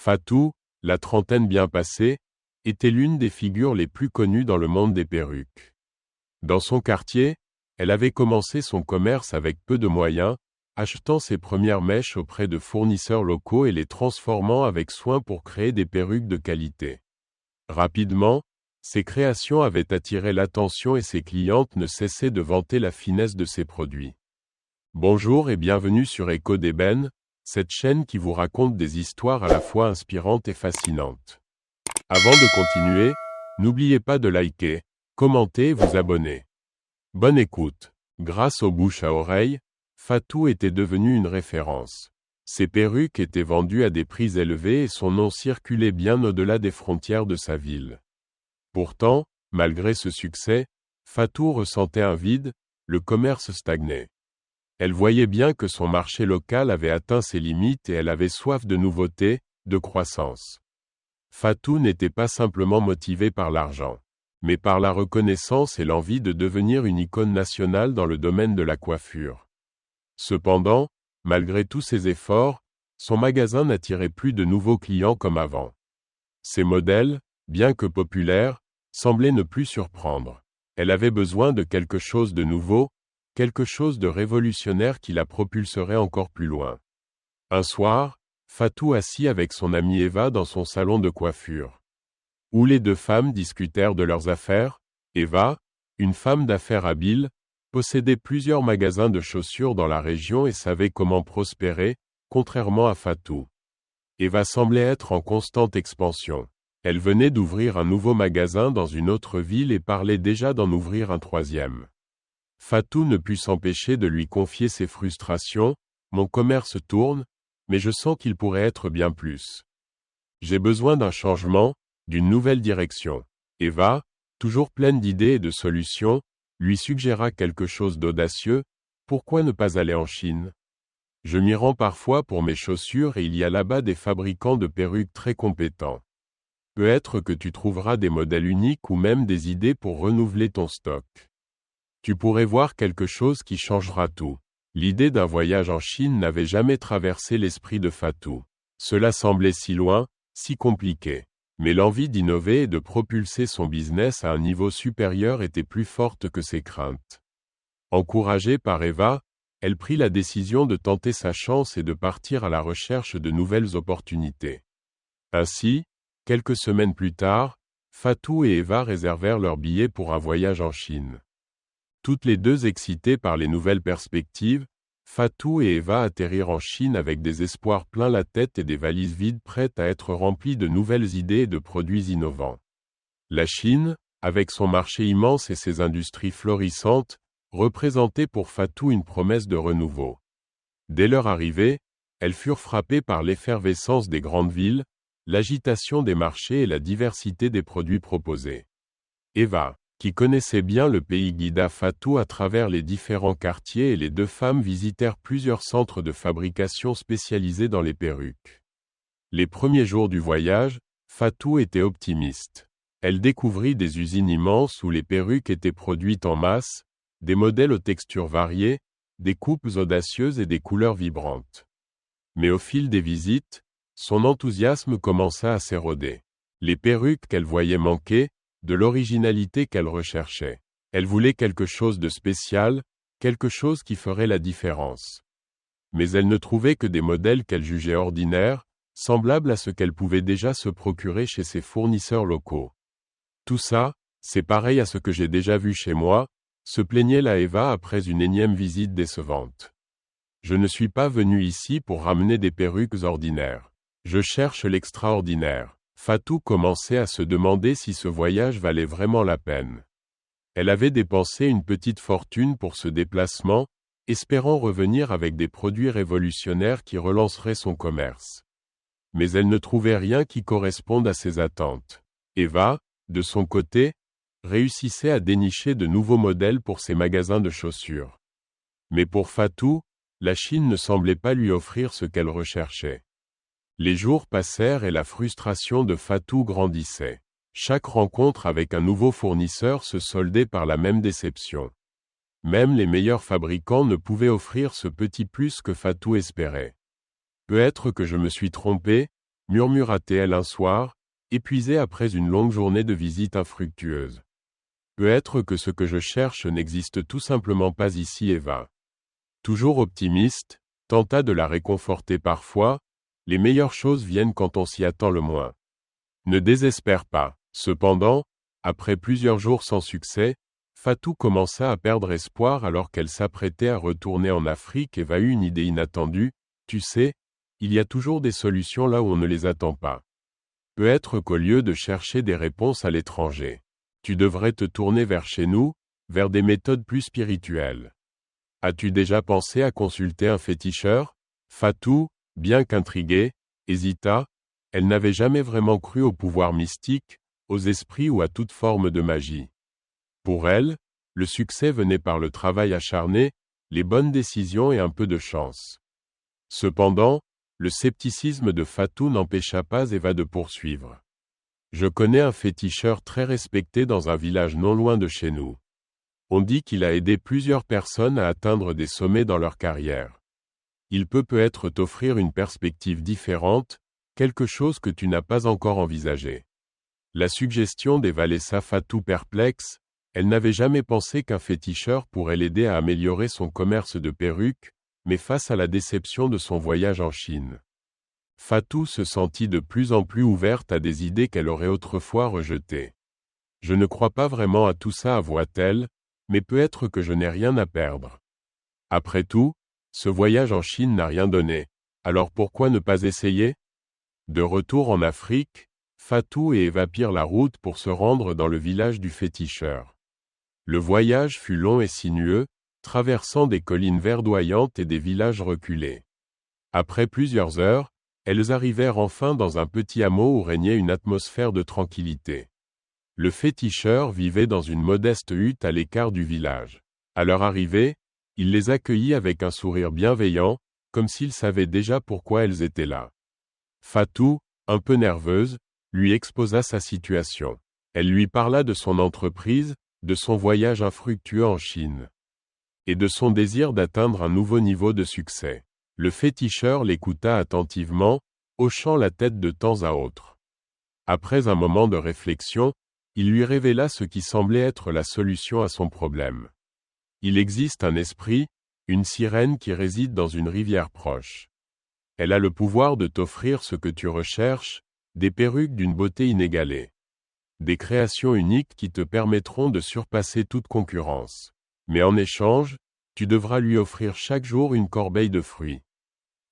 Fatou, la trentaine bien passée, était l'une des figures les plus connues dans le monde des perruques. Dans son quartier, elle avait commencé son commerce avec peu de moyens, achetant ses premières mèches auprès de fournisseurs locaux et les transformant avec soin pour créer des perruques de qualité. Rapidement, ses créations avaient attiré l'attention et ses clientes ne cessaient de vanter la finesse de ses produits. Bonjour et bienvenue sur Écho d'Ébène, cette chaîne qui vous raconte des histoires à la fois inspirantes et fascinantes. Avant de continuer, n'oubliez pas de liker, commenter et vous abonner. Bonne écoute. Grâce aux bouche à oreille, Fatou était devenue une référence. Ses perruques étaient vendues à des prix élevés et son nom circulait bien au-delà des frontières de sa ville. Pourtant, malgré ce succès, Fatou ressentait un vide, le commerce stagnait. Elle voyait bien que son marché local avait atteint ses limites et elle avait soif de nouveautés, de croissance. Fatou n'était pas simplement motivée par l'argent, mais par la reconnaissance et l'envie de devenir une icône nationale dans le domaine de la coiffure. Cependant, malgré tous ses efforts, son magasin n'attirait plus de nouveaux clients comme avant. Ses modèles, bien que populaires, semblaient ne plus surprendre. Elle avait besoin de quelque chose de nouveau, quelque chose de révolutionnaire qui la propulserait encore plus loin. Un soir, Fatou assit avec son amie Eva dans son salon de coiffure. Où les deux femmes discutèrent de leurs affaires, Eva, une femme d'affaires habile, possédait plusieurs magasins de chaussures dans la région et savait comment prospérer, contrairement à Fatou. Eva semblait être en constante expansion. Elle venait d'ouvrir un nouveau magasin dans une autre ville et parlait déjà d'en ouvrir un troisième. Fatou ne put s'empêcher de lui confier ses frustrations. « Mon commerce tourne, mais je sens qu'il pourrait être bien plus. J'ai besoin d'un changement, d'une nouvelle direction. » Eva, toujours pleine d'idées et de solutions, lui suggéra quelque chose d'audacieux. « Pourquoi ne pas aller en Chine ? Je m'y rends parfois pour mes chaussures et il y a là-bas des fabricants de perruques très compétents. Peut-être que tu trouveras des modèles uniques ou même des idées pour renouveler ton stock. Tu pourrais voir quelque chose qui changera tout. » L'idée d'un voyage en Chine n'avait jamais traversé l'esprit de Fatou. Cela semblait si loin, si compliqué. Mais l'envie d'innover et de propulser son business à un niveau supérieur était plus forte que ses craintes. Encouragée par Eva, elle prit la décision de tenter sa chance et de partir à la recherche de nouvelles opportunités. Ainsi, quelques semaines plus tard, Fatou et Eva réservèrent leur billet pour un voyage en Chine. Toutes les deux excitées par les nouvelles perspectives, Fatou et Eva atterrirent en Chine avec des espoirs plein la tête et des valises vides prêtes à être remplies de nouvelles idées et de produits innovants. La Chine, avec son marché immense et ses industries florissantes, représentait pour Fatou une promesse de renouveau. Dès leur arrivée, elles furent frappées par l'effervescence des grandes villes, l'agitation des marchés et la diversité des produits proposés. Eva, qui connaissait bien le pays, guida Fatou à travers les différents quartiers et les deux femmes visitèrent plusieurs centres de fabrication spécialisés dans les perruques. Les premiers jours du voyage, Fatou était optimiste. Elle découvrit des usines immenses où les perruques étaient produites en masse, des modèles aux textures variées, des coupes audacieuses et des couleurs vibrantes. Mais au fil des visites, son enthousiasme commença à s'éroder. Les perruques qu'elle voyait manquaient, de l'originalité qu'elle recherchait. Elle voulait quelque chose de spécial, quelque chose qui ferait la différence. Mais elle ne trouvait que des modèles qu'elle jugeait ordinaires, semblables à ce qu'elle pouvait déjà se procurer chez ses fournisseurs locaux. Tout ça, c'est pareil à ce que j'ai déjà vu chez moi, se plaignait la Eva après une énième visite décevante. Je ne suis pas venue ici pour ramener des perruques ordinaires. Je cherche l'extraordinaire. Fatou commençait à se demander si ce voyage valait vraiment la peine. Elle avait dépensé une petite fortune pour ce déplacement, espérant revenir avec des produits révolutionnaires qui relanceraient son commerce. Mais elle ne trouvait rien qui corresponde à ses attentes. Eva, de son côté, réussissait à dénicher de nouveaux modèles pour ses magasins de chaussures. Mais pour Fatou, la Chine ne semblait pas lui offrir ce qu'elle recherchait. Les jours passèrent et la frustration de Fatou grandissait. Chaque rencontre avec un nouveau fournisseur se soldait par la même déception. Même les meilleurs fabricants ne pouvaient offrir ce petit plus que Fatou espérait. Peut-être que je me suis trompé, murmura-t-elle un soir, épuisée après une longue journée de visite infructueuse. Peut-être que ce que je cherche n'existe tout simplement pas ici, Eva. Toujours optimiste, tenta de la réconforter parfois, les meilleures choses viennent quand on s'y attend le moins. Ne désespère pas. Cependant, après plusieurs jours sans succès, Fatou commença à perdre espoir alors qu'elle s'apprêtait à retourner en Afrique. Eva eut une idée inattendue. Tu sais, il y a toujours des solutions là où on ne les attend pas. Peut-être qu'au lieu de chercher des réponses à l'étranger, tu devrais te tourner vers chez nous, vers des méthodes plus spirituelles. As-tu déjà pensé à consulter un féticheur? Fatou, bien qu'intriguée, hésita. Elle n'avait jamais vraiment cru au pouvoir mystique, aux esprits ou à toute forme de magie. Pour elle, le succès venait par le travail acharné, les bonnes décisions et un peu de chance. Cependant, le scepticisme de Fatou n'empêcha pas Eva de poursuivre. Je connais un féticheur très respecté dans un village non loin de chez nous. On dit qu'il a aidé plusieurs personnes à atteindre des sommets dans leur carrière. Il peut-être t'offrir une perspective différente, quelque chose que tu n'as pas encore envisagé. La suggestion d'Eva laissa Fatou perplexe. Elle n'avait jamais pensé qu'un féticheur pourrait l'aider à améliorer son commerce de perruques, mais face à la déception de son voyage en Chine, Fatou se sentit de plus en plus ouverte à des idées qu'elle aurait autrefois rejetées. Je ne crois pas vraiment à tout ça, avoua-t-elle, mais peut-être que je n'ai rien à perdre. Après tout, ce voyage en Chine n'a rien donné, alors pourquoi ne pas essayer? De retour en Afrique, Fatou et Eva pirent la route pour se rendre dans le village du féticheur. Le voyage fut long et sinueux, traversant des collines verdoyantes et des villages reculés. Après plusieurs heures, elles arrivèrent enfin dans un petit hameau où régnait une atmosphère de tranquillité. Le féticheur vivait dans une modeste hutte à l'écart du village. À leur arrivée, il les accueillit avec un sourire bienveillant, comme s'il savait déjà pourquoi elles étaient là. Fatou, un peu nerveuse, lui exposa sa situation. Elle lui parla de son entreprise, de son voyage infructueux en Chine, et de son désir d'atteindre un nouveau niveau de succès. Le féticheur l'écouta attentivement, hochant la tête de temps à autre. Après un moment de réflexion, il lui révéla ce qui semblait être la solution à son problème. Il existe un esprit, une sirène qui réside dans une rivière proche. Elle a le pouvoir de t'offrir ce que tu recherches, des perruques d'une beauté inégalée. Des créations uniques qui te permettront de surpasser toute concurrence. Mais en échange, tu devras lui offrir chaque jour une corbeille de fruits.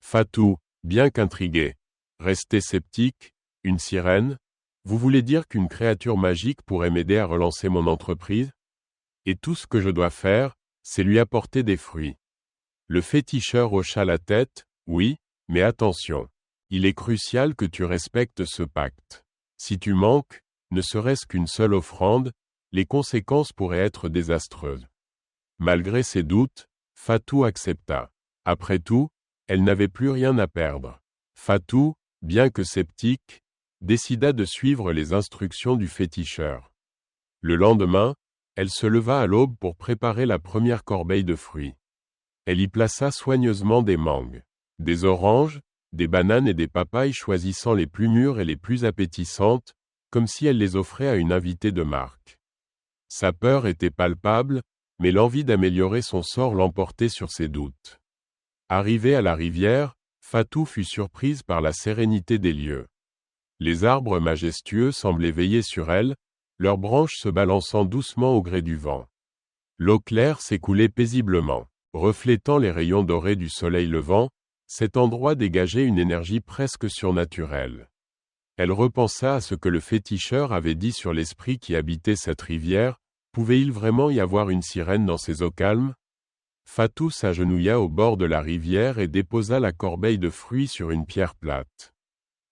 Fatou, bien qu'intrigué, restait sceptique. Une sirène? Vous voulez dire qu'une créature magique pourrait m'aider à relancer mon entreprise? Et tout ce que je dois faire, c'est lui apporter des fruits. Le féticheur hocha la tête. Oui, mais attention. Il est crucial que tu respectes ce pacte. Si tu manques, ne serait-ce qu'une seule offrande, les conséquences pourraient être désastreuses. Malgré ses doutes, Fatou accepta. Après tout, elle n'avait plus rien à perdre. Fatou, bien que sceptique, décida de suivre les instructions du féticheur. Le lendemain, elle se leva à l'aube pour préparer la première corbeille de fruits. Elle y plaça soigneusement des mangues, des oranges, des bananes et des papayes, choisissant les plus mûres et les plus appétissantes, comme si elle les offrait à une invitée de marque. Sa peur était palpable, mais l'envie d'améliorer son sort l'emportait sur ses doutes. Arrivée à la rivière, Fatou fut surprise par la sérénité des lieux. Les arbres majestueux semblaient veiller sur elle, leurs branches se balançant doucement au gré du vent. L'eau claire s'écoulait paisiblement. Reflétant les rayons dorés du soleil levant, cet endroit dégageait une énergie presque surnaturelle. Elle repensa à ce que le féticheur avait dit sur l'esprit qui habitait cette rivière. Pouvait-il vraiment y avoir une sirène dans ces eaux calmes? Fatou s'agenouilla au bord de la rivière et déposa la corbeille de fruits sur une pierre plate.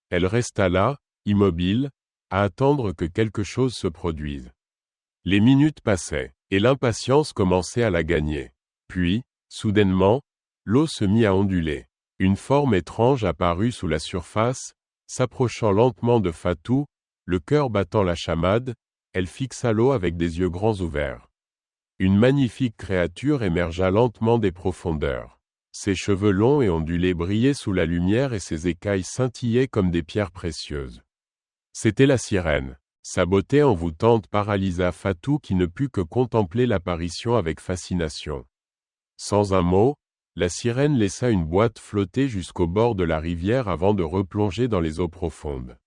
Elle resta là, immobile, à attendre que quelque chose se produise. Les minutes passaient, et l'impatience commençait à la gagner. Puis, soudainement, l'eau se mit à onduler. Une forme étrange apparut sous la surface, s'approchant lentement de Fatou, le cœur battant la chamade, elle fixa l'eau avec des yeux grands ouverts. Une magnifique créature émergea lentement des profondeurs. Ses cheveux longs et ondulés brillaient sous la lumière et ses écailles scintillaient comme des pierres précieuses. C'était la sirène. Sa beauté envoûtante paralysa Fatou qui ne put que contempler l'apparition avec fascination. Sans un mot, la sirène laissa une boîte flotter jusqu'au bord de la rivière avant de replonger dans les eaux profondes.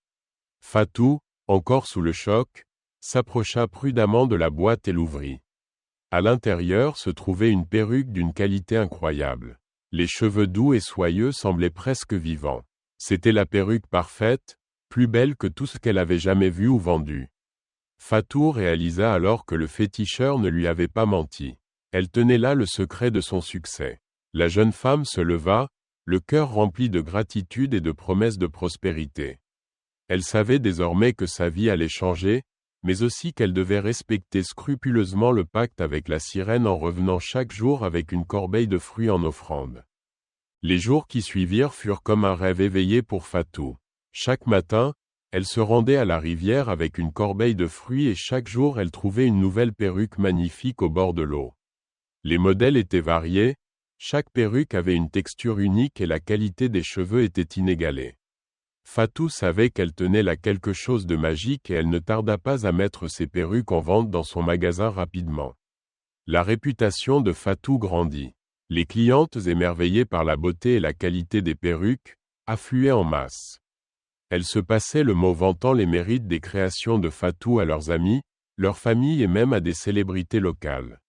Fatou, encore sous le choc, s'approcha prudemment de la boîte et l'ouvrit. À l'intérieur se trouvait une perruque d'une qualité incroyable. Les cheveux doux et soyeux semblaient presque vivants. C'était la perruque parfaite, plus belle que tout ce qu'elle avait jamais vu ou vendu. Fatou réalisa alors que le féticheur ne lui avait pas menti. Elle tenait là le secret de son succès. La jeune femme se leva, le cœur rempli de gratitude et de promesses de prospérité. Elle savait désormais que sa vie allait changer, mais aussi qu'elle devait respecter scrupuleusement le pacte avec la sirène en revenant chaque jour avec une corbeille de fruits en offrande. Les jours qui suivirent furent comme un rêve éveillé pour Fatou. Chaque matin, elle se rendait à la rivière avec une corbeille de fruits et chaque jour elle trouvait une nouvelle perruque magnifique au bord de l'eau. Les modèles étaient variés, chaque perruque avait une texture unique et la qualité des cheveux était inégalée. Fatou savait qu'elle tenait là quelque chose de magique et elle ne tarda pas à mettre ses perruques en vente dans son magasin rapidement. La réputation de Fatou grandit. Les clientes, émerveillées par la beauté et la qualité des perruques, affluaient en masse. Elles se passaient le mot vantant les mérites des créations de Fatou à leurs amis, leurs familles et même à des célébrités locales.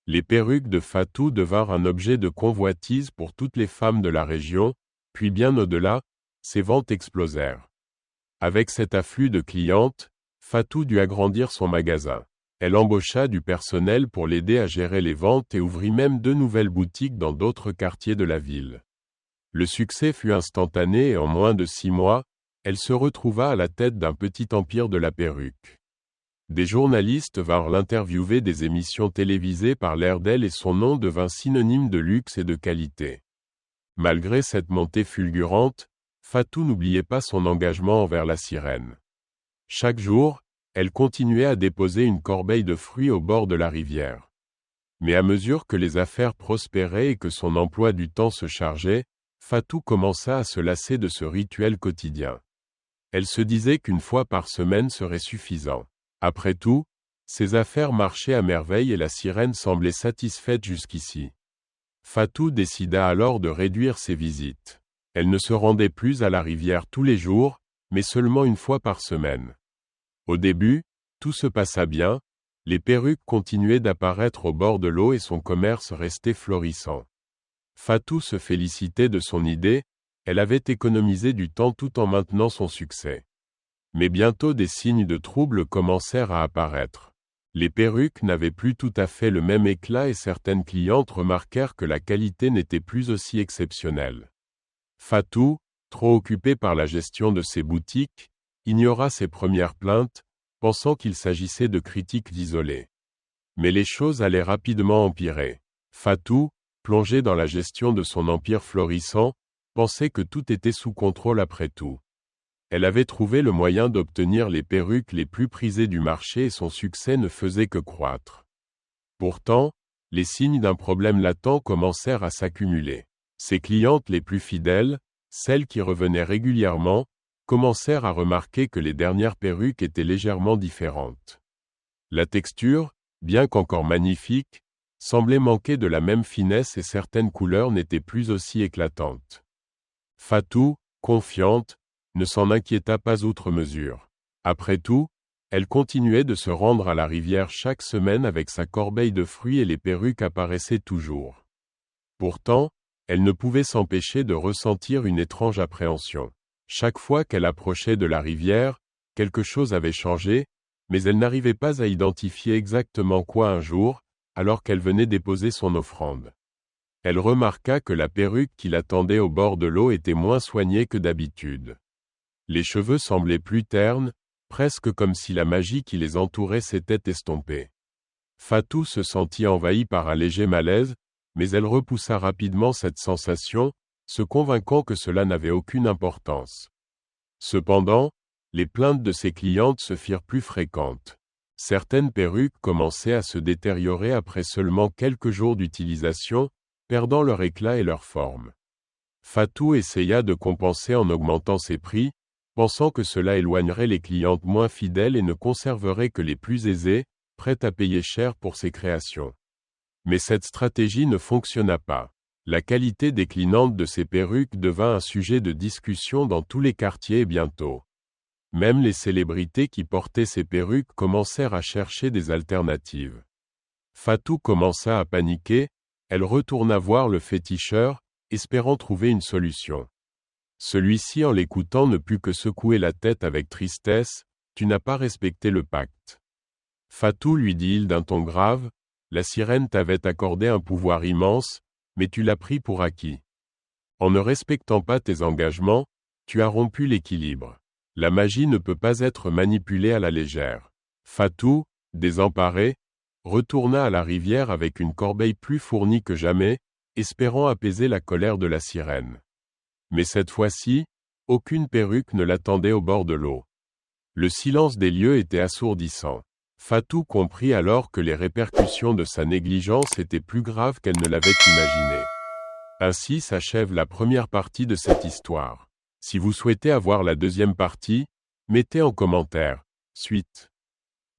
Les perruques de Fatou devinrent un objet de convoitise pour toutes les femmes de la région, puis bien au-delà, ses ventes explosèrent. Avec cet afflux de clientes, Fatou dut agrandir son magasin. Elle embaucha du personnel pour l'aider à gérer les ventes et ouvrit même 2 nouvelles boutiques dans d'autres quartiers de la ville. Le succès fut instantané et en moins de 6 mois, elle se retrouva à la tête d'un petit empire de la perruque. Des journalistes vinrent l'interviewer, des émissions télévisées parlèrent d'elle et son nom devint synonyme de luxe et de qualité. Malgré cette montée fulgurante, Fatou n'oubliait pas son engagement envers la sirène. Chaque jour, elle continuait à déposer une corbeille de fruits au bord de la rivière. Mais à mesure que les affaires prospéraient et que son emploi du temps se chargeait, Fatou commença à se lasser de ce rituel quotidien. Elle se disait qu'une fois par semaine serait suffisant. Après tout, ses affaires marchaient à merveille et la sirène semblait satisfaite jusqu'ici. Fatou décida alors de réduire ses visites. Elle ne se rendait plus à la rivière tous les jours, mais seulement une fois par semaine. Au début, tout se passa bien, les perruques continuaient d'apparaître au bord de l'eau et son commerce restait florissant. Fatou se félicitait de son idée, elle avait économisé du temps tout en maintenant son succès. Mais bientôt des signes de trouble commencèrent à apparaître. Les perruques n'avaient plus tout à fait le même éclat et certaines clientes remarquèrent que la qualité n'était plus aussi exceptionnelle. Fatou, trop occupée par la gestion de ses boutiques, ignora ses premières plaintes, pensant qu'il s'agissait de critiques isolées. Mais les choses allaient rapidement empirer. Fatou, plongée dans la gestion de son empire florissant, pensait que tout était sous contrôle après tout. Elle avait trouvé le moyen d'obtenir les perruques les plus prisées du marché et son succès ne faisait que croître. Pourtant, les signes d'un problème latent commencèrent à s'accumuler. Ses clientes les plus fidèles, celles qui revenaient régulièrement, commencèrent à remarquer que les dernières perruques étaient légèrement différentes. La texture, bien qu'encore magnifique, semblait manquer de la même finesse et certaines couleurs n'étaient plus aussi éclatantes. Fatou, confiante, ne s'en inquiéta pas outre mesure. Après tout, elle continuait de se rendre à la rivière chaque semaine avec sa corbeille de fruits et les perruques apparaissaient toujours. Pourtant, elle ne pouvait s'empêcher de ressentir une étrange appréhension. Chaque fois qu'elle approchait de la rivière, quelque chose avait changé, mais elle n'arrivait pas à identifier exactement quoi un jour, alors qu'elle venait déposer son offrande. Elle remarqua que la perruque qui l'attendait au bord de l'eau était moins soignée que d'habitude. Les cheveux semblaient plus ternes, presque comme si la magie qui les entourait s'était estompée. Fatou se sentit envahie par un léger malaise, mais elle repoussa rapidement cette sensation, se convainquant que cela n'avait aucune importance. Cependant, les plaintes de ses clientes se firent plus fréquentes. Certaines perruques commençaient à se détériorer après seulement quelques jours d'utilisation, perdant leur éclat et leur forme. Fatou essaya de compenser en augmentant ses prix, pensant que cela éloignerait les clientes moins fidèles et ne conserverait que les plus aisées, prêtes à payer cher pour ses créations. Mais cette stratégie ne fonctionna pas. La qualité déclinante de ses perruques devint un sujet de discussion dans tous les quartiers et bientôt. Même les célébrités qui portaient ces perruques commencèrent à chercher des alternatives. Fatou commença à paniquer, elle retourna voir le féticheur, espérant trouver une solution. Celui-ci, en l'écoutant, ne put que secouer la tête avec tristesse. « Tu n'as pas respecté le pacte. » Fatou, lui dit-il d'un ton grave, la sirène t'avait accordé un pouvoir immense, mais tu l'as pris pour acquis. En ne respectant pas tes engagements, tu as rompu l'équilibre. La magie ne peut pas être manipulée à la légère. Fatou, désemparé, retourna à la rivière avec une corbeille plus fournie que jamais, espérant apaiser la colère de la sirène. Mais cette fois-ci, aucune perruque ne l'attendait au bord de l'eau. Le silence des lieux était assourdissant. Fatou comprit alors que les répercussions de sa négligence étaient plus graves qu'elle ne l'avait imaginé. Ainsi s'achève la première partie de cette histoire. Si vous souhaitez avoir la deuxième partie, mettez en commentaire. Suite.